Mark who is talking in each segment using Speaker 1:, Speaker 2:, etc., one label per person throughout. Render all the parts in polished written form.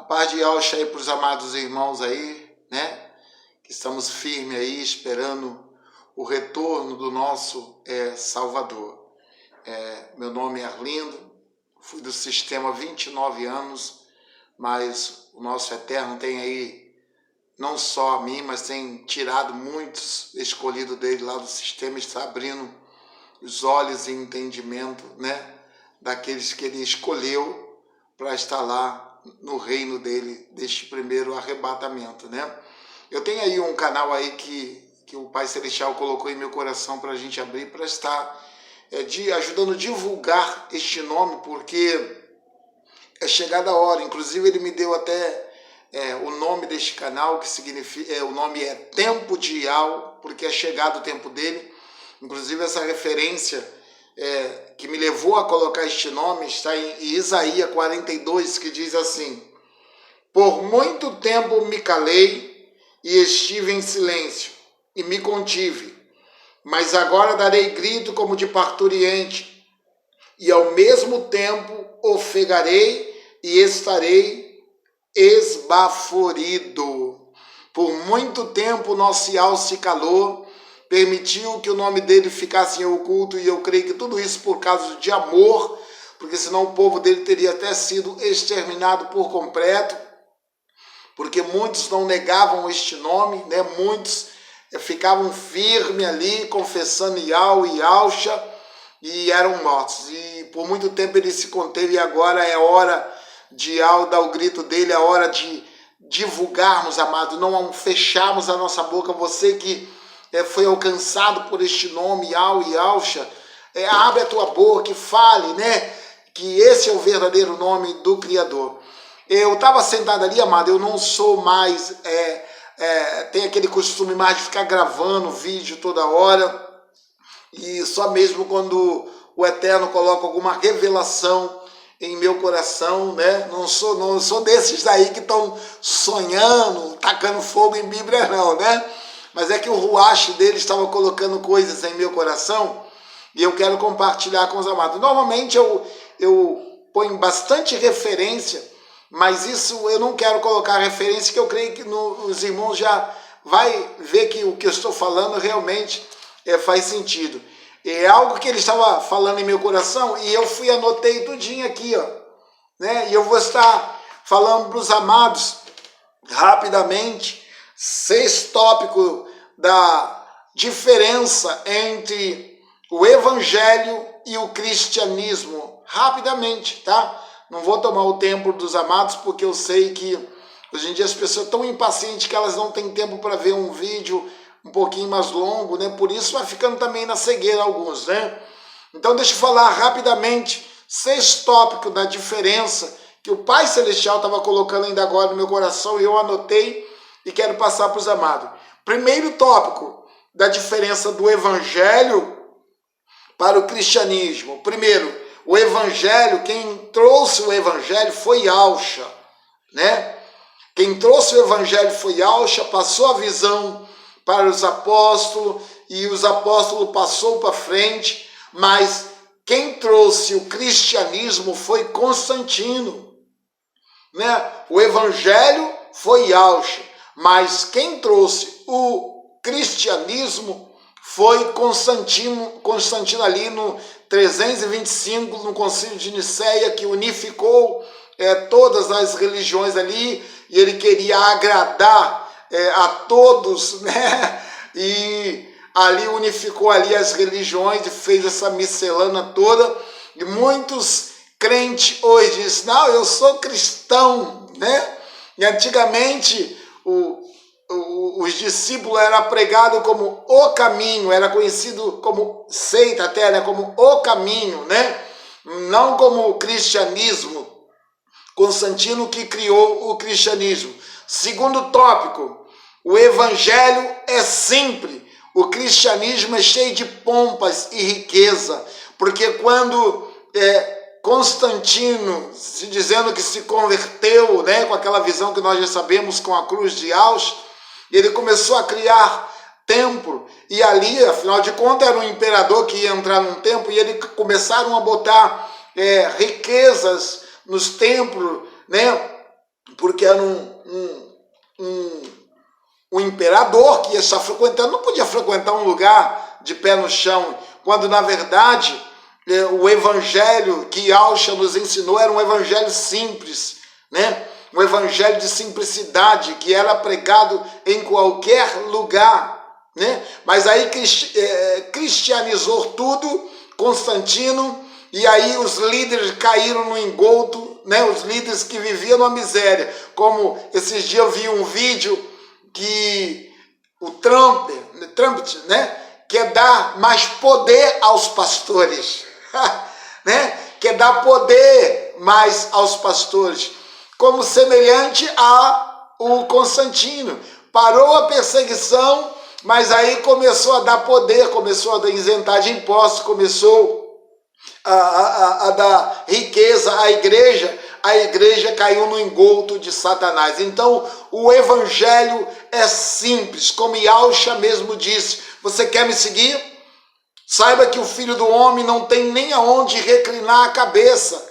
Speaker 1: paz de Yahshua aí para os amados irmãos aí, né? Que estamos firmes aí, esperando o retorno do nosso Salvador. Meu nome é Arlindo, fui do sistema há 29 anos, mas o nosso Eterno tem aí, não só a mim, mas tem tirado muitos escolhidos dele lá do sistema, está abrindo os olhos e entendimento, né? Daqueles que ele escolheu para estar lá no reino dele, deste primeiro arrebatamento, né? Eu tenho aí um canal aí que o Pai Celestial colocou em meu coração para a gente abrir, para estar ajudando a divulgar este nome, porque é chegada a hora. Inclusive ele me deu até o nome deste canal, que significa, o nome é Tempo de Yahweh, porque é chegado o tempo dele. Inclusive essa referência que me levou a colocar este nome está em Isaías 42, que diz assim: por muito tempo me calei e estive em silêncio e me contive, mas agora darei grito como de parturiente, e ao mesmo tempo ofegarei e estarei esbaforido. Por muito tempo nosso Yahweh se calou, permitiu que o nome dele ficasse em oculto, e eu creio que tudo isso por causa de amor, porque senão o povo dele teria até sido exterminado por completo, porque muitos não negavam este nome, né? Muitos ficavam firmes ali, confessando Yahweh e Yahshua, e eram mortos. E por muito tempo ele se conteve, e agora é hora de Yahweh dar o grito dele, é hora de divulgarmos, amado, não fecharmos a nossa boca. Você que foi alcançado por este nome, Yahweh e Yahshua, abre a tua boca e fale, né? Que esse é o verdadeiro nome do Criador. Eu estava sentado ali, amado, eu não sou mais, tenho aquele costume mais de ficar gravando vídeo toda hora, e só mesmo quando o Eterno coloca alguma revelação em meu coração, né? Não sou desses daí que estão sonhando, tacando fogo em Bíblia, não, né? Mas é que o ruach dele estava colocando coisas em meu coração e eu quero compartilhar com os amados. Normalmente eu ponho bastante referência, mas isso eu não quero colocar referência, que eu creio que os irmãos já vai ver que o que eu estou falando realmente faz sentido. É algo que ele estava falando em meu coração e eu anotei tudinho aqui, ó, né? E eu vou estar falando para os amados rapidamente 6 tópicos da diferença entre o evangelho e o cristianismo, rapidamente, tá? Não vou tomar o tempo dos amados, porque eu sei que hoje em dia as pessoas estão impacientes que elas não têm tempo para ver um vídeo um pouquinho mais longo, né? Por isso vai ficando também na cegueira alguns, né? Então deixa eu falar rapidamente 6 tópicos da diferença que o Pai Celestial estava colocando ainda agora no meu coração, e eu anotei e quero passar para os amados. Primeiro tópico da diferença do evangelho para o cristianismo. Primeiro, o evangelho, quem trouxe o evangelho foi Yahshua, né? Quem trouxe o evangelho foi Yahshua, passou a visão para os apóstolos, e os apóstolos passou para frente, mas quem trouxe o cristianismo foi Constantino, né? O evangelho foi Yahshua, mas quem trouxe o cristianismo foi Constantino ali no 325, no Concílio de Nicéia, que unificou todas as religiões ali, e ele queria agradar a todos, né? E ali unificou ali as religiões e fez essa miscelânea toda, e muitos crentes hoje dizem: não, eu sou cristão, né? E antigamente os discípulos era pregado como o caminho, era conhecido como seita até, né? Como o caminho, né? Não como o cristianismo. Constantino que criou o cristianismo. Segundo tópico, o evangelho é simples, o cristianismo é cheio de pompas e riqueza, porque quando Constantino, se dizendo que se converteu, né, com aquela visão que nós já sabemos, com a cruz de Yahshua, ele começou a criar templo, e ali, afinal de contas, era um imperador que ia entrar num templo, e eles começaram a botar riquezas nos templos, né? Porque era um imperador que ia estar frequentando, não podia frequentar um lugar de pé no chão, quando na verdade o evangelho que Yahshua nos ensinou era um evangelho simples, né? Um evangelho de simplicidade que era pregado em qualquer lugar, né? Mas aí cristianizou tudo, Constantino, e aí os líderes caíram no engodo, né? Os líderes que viviam na miséria, como esses dias eu vi um vídeo que o Trump, né? Quer dar mais poder aos pastores, né? Quer dar poder mais aos pastores, como semelhante a o Constantino. Parou a perseguição, mas aí começou a dar poder, começou a isentar de impostos, começou a dar riqueza à igreja. A igreja caiu no engodo de Satanás. Então, o evangelho é simples, como Yahshua mesmo disse. Você quer me seguir? Saiba que o Filho do Homem não tem nem aonde reclinar a cabeça,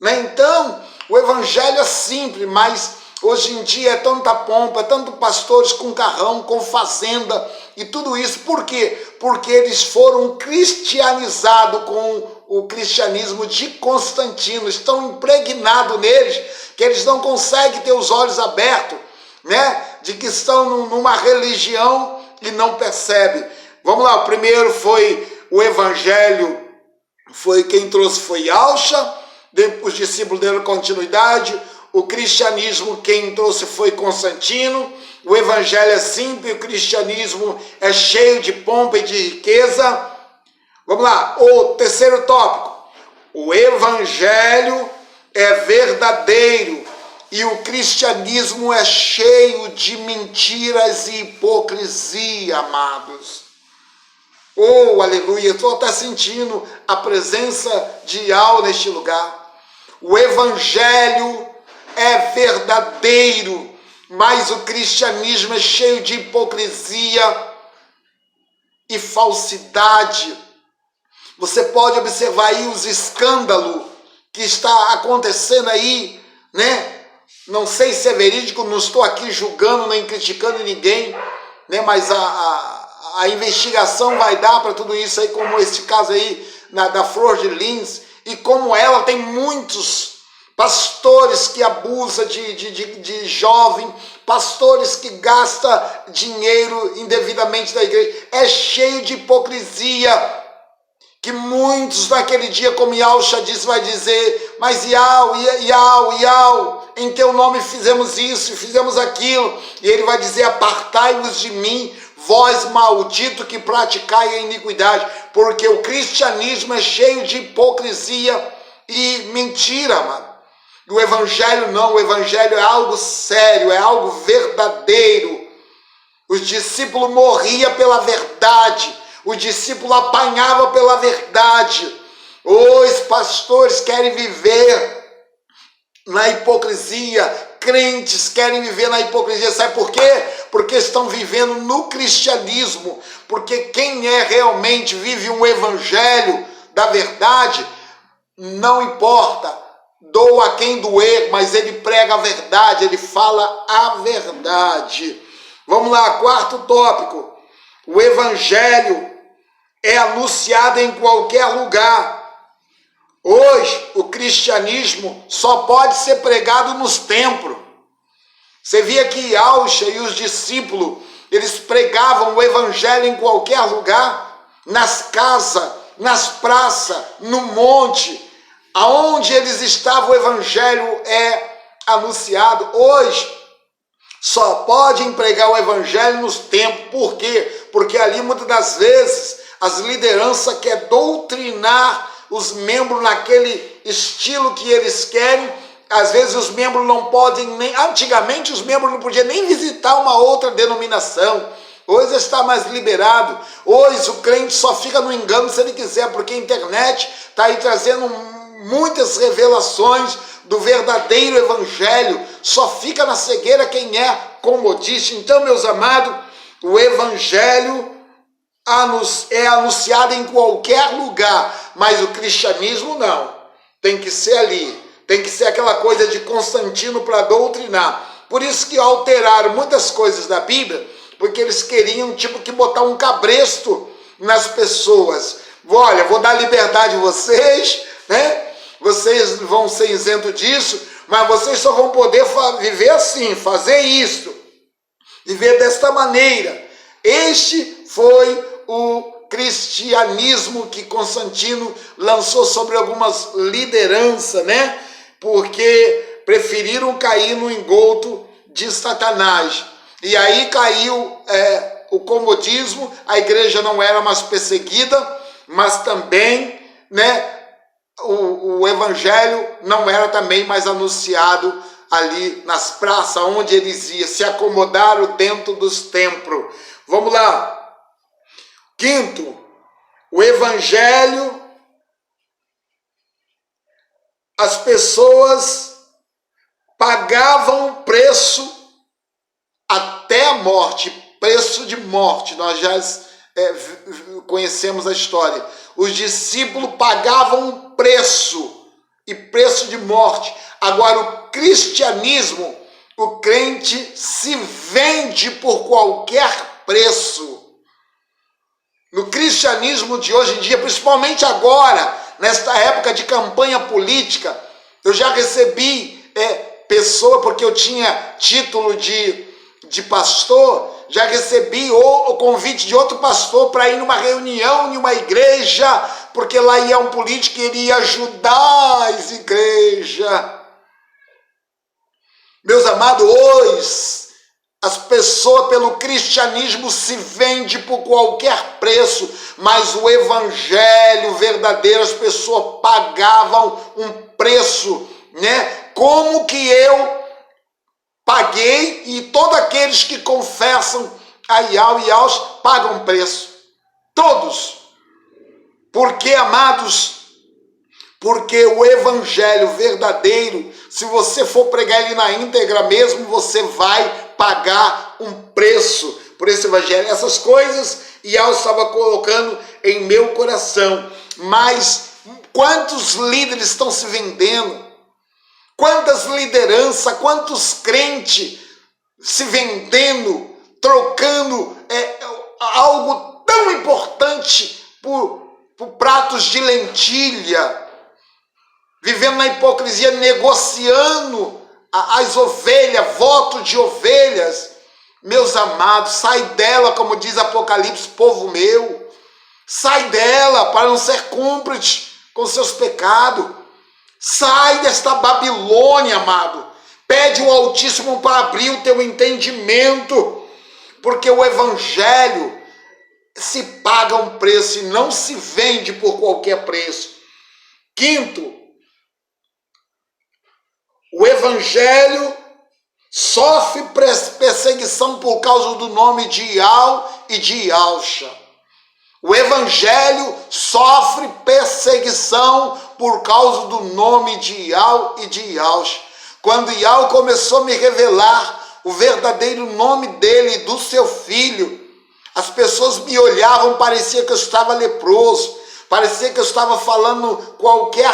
Speaker 1: né? Então, o evangelho é simples, mas hoje em dia é tanta pompa, tanto pastores com carrão, com fazenda e tudo isso. Por quê? Porque eles foram cristianizados com o cristianismo de Constantino, estão impregnados neles, que eles não conseguem ter os olhos abertos, né? De que estão numa religião e não percebem. Vamos lá, o primeiro foi o evangelho, quem trouxe foi Yahshua, os discípulos deram continuidade. O cristianismo, quem trouxe foi Constantino. O evangelho é simples, o cristianismo é cheio de pompa e de riqueza. Vamos lá, o terceiro tópico. O evangelho é verdadeiro e o cristianismo é cheio de mentiras e hipocrisia, amados. Oh, aleluia, estou até sentindo a presença de Yahweh neste lugar. O evangelho é verdadeiro, mas o cristianismo é cheio de hipocrisia e falsidade. Você pode observar aí os escândalos que está acontecendo aí, né? Não sei se é verídico, não estou aqui julgando nem criticando ninguém, né? Mas a investigação vai dar para tudo isso aí, como esse caso aí da Flor de Lins, e como ela tem muitos pastores que abusam de jovem, pastores que gastam dinheiro indevidamente da igreja. É cheio de hipocrisia, que muitos naquele dia, como Yahshua disse, vai dizer: mas Yahweh, em teu nome fizemos isso e fizemos aquilo. E ele vai dizer: apartai-vos de mim, vós maldito que praticai a iniquidade. Porque o cristianismo é cheio de hipocrisia e mentira, mano. E o evangelho não, o evangelho é algo sério, é algo verdadeiro. Os discípulos morriam pela verdade, o discípulo apanhava pela verdade. Os pastores querem viver na hipocrisia, crentes querem viver na hipocrisia. Sabe por quê? Porque estão vivendo no cristianismo. Porque quem realmente vive um evangelho da verdade, não importa, doa quem doer, mas ele prega a verdade, ele fala a verdade. Vamos lá, quarto tópico. O evangelho é anunciado em qualquer lugar. Hoje, o cristianismo só pode ser pregado nos templos. Você via que Yahshua e os discípulos, eles pregavam o evangelho em qualquer lugar, nas casas, nas praças, no monte, aonde eles estavam, o evangelho é anunciado. Hoje, só podem pregar o evangelho nos templos. Por quê? Porque ali, muitas das vezes, as lideranças querem doutrinar os membros naquele estilo que eles querem. Às vezes os membros não podem nem... Antigamente os membros não podiam nem visitar uma outra denominação. Hoje está mais liberado. Hoje o crente só fica no engano se ele quiser, porque a internet está aí trazendo muitas revelações do verdadeiro evangelho. Só fica na cegueira quem é comodista. Então, meus amados, o evangelho é anunciado em qualquer lugar, mas o cristianismo não. Tem que ser ali, Tem que ser aquela coisa de Constantino para doutrinar. Por isso que alteraram muitas coisas da Bíblia, porque eles queriam tipo que botar um cabresto nas pessoas. Olha, vou dar liberdade a vocês, né? Vocês vão ser isentos disso, mas vocês só vão poder viver assim, fazer isso, viver desta maneira. Este foi o cristianismo que Constantino lançou sobre algumas lideranças, né? Porque preferiram cair no engodo de Satanás. E aí caiu o comodismo, a igreja não era mais perseguida, mas também, né, o evangelho não era também mais anunciado ali nas praças, onde eles iam, se acomodaram dentro dos templos. Vamos lá. Quinto, o evangelho, as pessoas pagavam o preço até a morte, preço de morte. Nós já conhecemos a história. Os discípulos pagavam um preço, e preço de morte. Agora, o cristianismo, o crente se vende por qualquer preço. No cristianismo de hoje em dia, principalmente agora, nesta época de campanha política, eu já recebi pessoa, porque eu tinha título de pastor, já recebi o convite de outro pastor para ir numa reunião em uma igreja, porque lá ia um político e ele ia ajudar as igrejas. Meus amados, hoje as pessoas pelo cristianismo se vendem por qualquer preço, mas o evangelho verdadeiro, as pessoas pagavam um preço, né? Como que eu paguei, e todos aqueles que confessam a Yahweh e Yaus pagam preço. Todos. Porque, amados, porque o evangelho verdadeiro, se você for pregar ele na íntegra mesmo, você vai pagar um preço por esse evangelho. Essas coisas Yaus estava colocando em meu coração. Mas quantos líderes estão se vendendo? Quantas lideranças, quantos crentes se vendendo, trocando algo tão importante por pratos de lentilha, vivendo na hipocrisia, negociando as ovelhas, voto de ovelhas. Meus amados, sai dela, como diz Apocalipse, povo meu. Sai dela para não ser cúmplice com seus pecados. Sai desta Babilônia, amado. Pede o Altíssimo para abrir o teu entendimento, porque o evangelho se paga um preço e não se vende por qualquer preço. Quinto, o evangelho sofre perseguição por causa do nome de Yahweh e de Yahusha. O evangelho sofre perseguição por causa do nome de Yahweh e de Yahusha. Quando Yahweh começou a me revelar o verdadeiro nome dele e do seu filho, as pessoas me olhavam, parecia que eu estava leproso, parecia que eu estava falando qualquer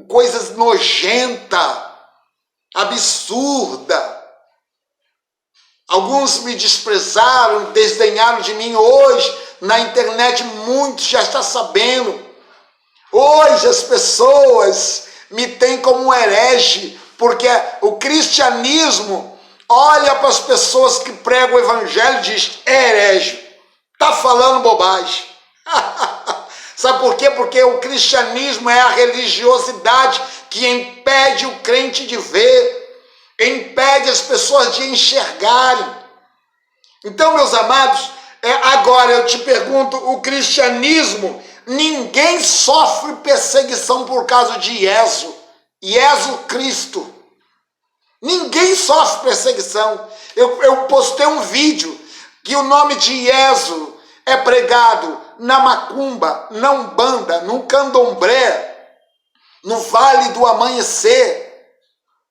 Speaker 1: coisa nojenta, absurda. Alguns me desprezaram, desdenharam de mim. Hoje, na internet, muitos já estão sabendo. Hoje as pessoas me têm como um herege, porque o cristianismo olha para as pessoas que pregam o evangelho e diz: é herege, está falando bobagem. Sabe por quê? Porque o cristianismo é a religiosidade que impede o crente de ver, impede as pessoas de enxergarem. Então, meus amados, agora eu te pergunto, o cristianismo, ninguém sofre perseguição por causa de Jesus Cristo. Ninguém sofre perseguição. Eu postei um vídeo que o nome de Jesus é pregado na macumba, na umbanda, no candomblé, no Vale do Amanhecer.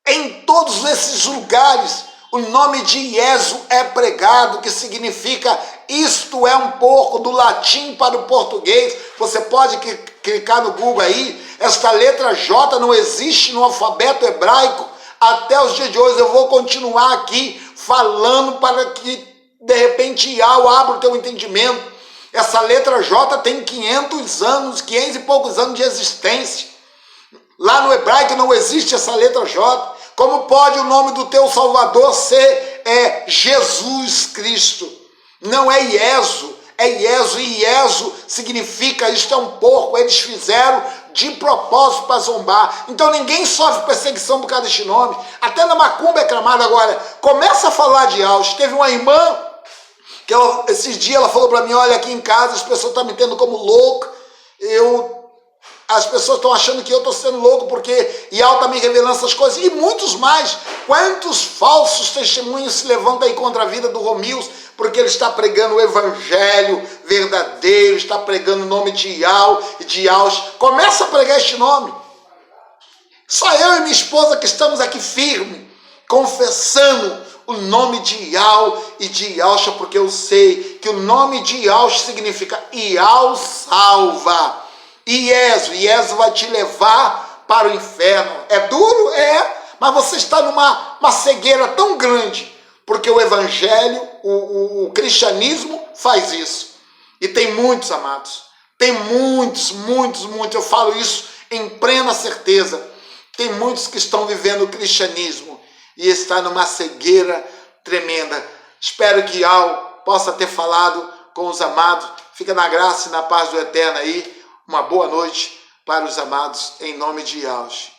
Speaker 1: Em todos esses lugares, o nome de Jesus é pregado, que significa isto é um pouco do latim para o português. Você pode clicar no Google aí, Esta letra J não existe no alfabeto hebraico até os dias de hoje. Eu vou continuar aqui falando para que, de repente, Yau abra o teu entendimento. Essa letra J tem 500 anos, 500 e poucos anos de existência. Lá no hebraico não existe essa letra J. Como pode o nome do teu Salvador ser Jesus Cristo? Não é Ieso, é Ieso, e Ieso significa, isto é um porco, eles fizeram de propósito para zombar. Então ninguém sofre perseguição por causa deste nome. Até na macumba é clamado. Agora, começa a falar de Yaus. Teve uma irmã, que esses dias ela falou para mim, olha, aqui em casa as pessoas estão me tendo como louco, as pessoas estão achando que eu estou sendo louco porque Yau está me revelando essas coisas, e muitos mais. Quantos falsos testemunhos se levantam aí contra a vida do Romils, porque ele está pregando o evangelho verdadeiro, está pregando o nome de Yau e de Yaus. Começa a pregar este nome. Só eu e minha esposa que estamos aqui firme, confessando o nome de Yau e de Yausha, porque eu sei que o nome de Yausha significa Yau salva. Ieso vai te levar para o inferno. É duro? É, mas você está numa cegueira tão grande, porque o evangelho, o cristianismo faz isso. E tem muitos, amados, tem muitos, eu falo isso em plena certeza. Tem muitos que estão vivendo o cristianismo e está numa cegueira tremenda. Espero que Yau possa ter falado com os amados. Fica na graça e na paz do Eterno aí. Uma boa noite para os amados, em nome de Yaus.